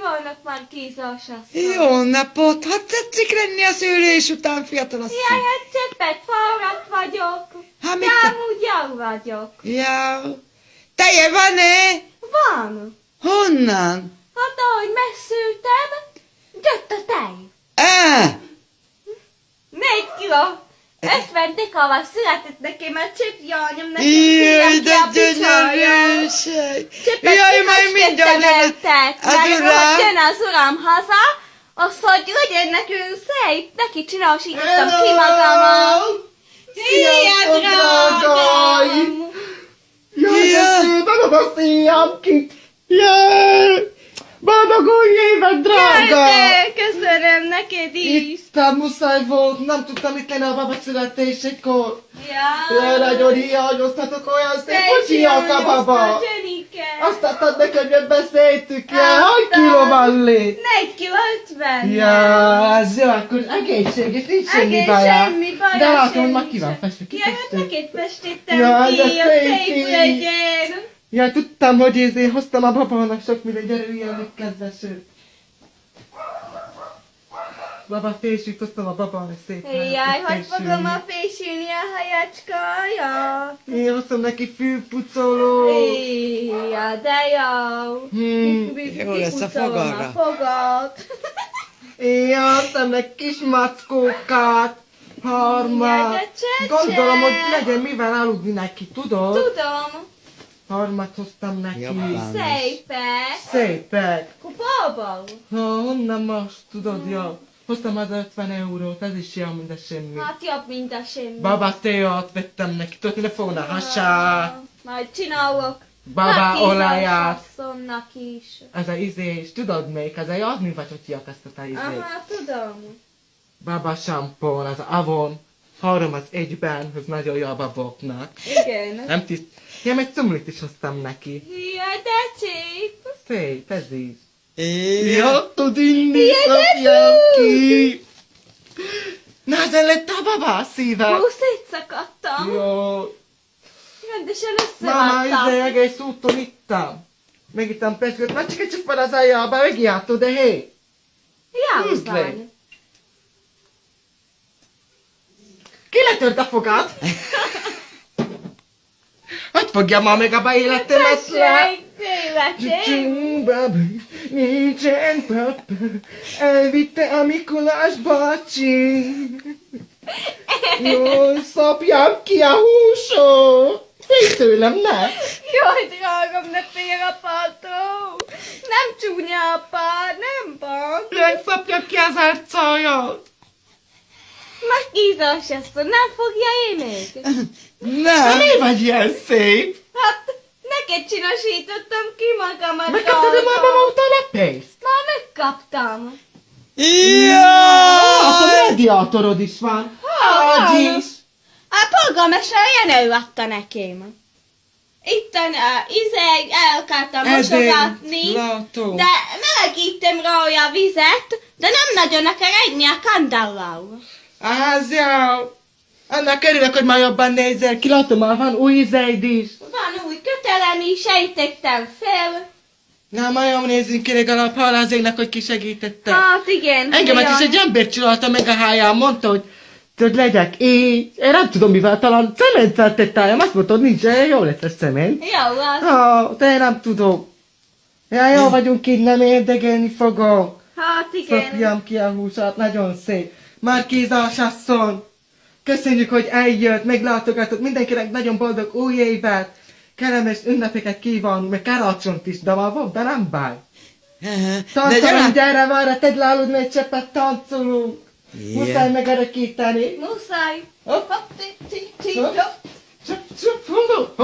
vannak már kízásasszony? Jó napot! Hát tetszik lenni a szülés után, fiatalasszony? Jaj, hát cseppet fáradt vagyok. Hát de mit te- amúgy jó vagyok. Ja. Teje van-e? Van. Honnan? Hát ahogy messzültem, jött a tej. 4 kiló. 50 dekával született nekem a csepi anyom, nekem Jaj, szívem ki de a picsája. gyönyörűség! Cseppet Jaj, majd mindjárt jön az mert uram. hogy jön az uram haza, az, hogy legyen nekünk szép, neki csinálsítottam ki magamat. Szia, drágám! Jaj, de szépen a szíjam ki! Jaj! Boldog új évet, drága! Jaj, de köszönöm neked is. Itt muszáj volt, nem tudtam itt lenni a baba születésekor. Jaj. Jaj, nagyon hiányoztatok, olyan szép, hogy hiák a baba. Azt adtad nekem, hogy beszéltük, jaj, hogy kiló van lé? 4,50 kg. Ja, ez jó, akkor egészséges, nincs semmi Egész baja. semmi baja, De látom, hogy semmi már ki van sem. festve, ki Jaj, hát festve? neked festettem Jaj, de ki, hogy szép szép ki. legyen. Ja, tudtam, hogy én hoztam a babának sok minden, gyere ilyen kedveső. Baba fésült, hoztam a babának szép Jaj, hogy fogom a fésülni a hajacskáját. Én hoztam neki fűpucolót. Jaj, de jó. Jó lesz a Kipucolom fogarra. a fogat. Én hoztam neki kis mackókát. Jaj, Harmat. de csecse. Gondolom, hogy legyen mivel aludni neki, tudod? Tudom. Harmat hoztam neki. Jobban. Szépek. Szépek. Kupából. Ha, honnan most, tudod, jó. Hoztam az 50 eurót, ez is jó, mint a semmi. Hát jobb, mint a semmi. Baba teát vettem neki, tudod, mire fogna a hasát. Majd csinálok. Baba olaját. Asszonynak is. Ez a izés, tudod még, ez a jó, mi vagy, hogy hívják ezt a izét. Aha, tudom. Baba sampon, az Avon. 3 az egyben, ez nagyon jó a baboknak. Igen. Nem tiszt. Ja, egy cumlit is hoztam neki. Jaj, de szép. Szép, ez is. Ja. Ja, tud inni, szapjam ki. Na, ezen lett a baba szíve. Hú, szétszakadtam. Jó. Rendesen Mama, összevágtam. egész úton ittam. Megittam peskőt, na csak egy csupán az ajába, megjártó, de hé. Húzd le. Jászán. Ki letört a fogad? Hogy fogja ma meg a életemet le? Tényleg. Nincsen papa, elvitte a Mikulás bácsi. Jól szapjam ki a húsot. Félj tőlem, ne! Jaj, drágam, ne félj apától. Nem csúnya apád, nem bant. Jaj, szapjam ki az arcáját. Megkízás asszony, nem fogja én még? Nem! Mi vagy ilyen szép? Hát, neked csinosítottam ki magamat. Megkaptad a drágám. mama után a pénzt? Már megkaptam. Akkor Ja! mediátorod is van. van. Hogy is? A polgármester Jenő adta nekem. Itten el akartam mosogatni, látom. de melegítem róla a vizet, de nem nagyon akar egyni a kandallal. Az jó. Annak örülök, hogy ma jobban nézel ki. Látom, már van új ízeid is. Van új kötelem is, ejtettem fel. Na, ma jól nézzünk ki legalább halázéknak, hogy kisegítette. Hát igen. Engemet is olyan. egy ember csinálta meg a háján, mondta, hogy tudod, legyek így. Én nem tudom mivel, talán cementet tettájam. Azt mondtad, nincs, jó lesz a cement. Jó, az. De én nem tudom. Ja, jó vagyunk így, nem érdekelni fogok. Hát igen. Szapjam ki a húsát, nagyon szép. Márkízás asszony, köszönjük, hogy eljött, meglátogatott, mindenkinek nagyon boldog új évet, kellemes ünnepeket kívánunk, meg karácsonyt is, de már volt, de nem baj. De Táncolunk, gyere várra, tedd le aludni egy cseppet, táncolunk. Muszáj megörökíteni. Muszáj. Hopp. Hopp, ti, ti, ti, Hopp. hopp. Csöp, csöp, fundó.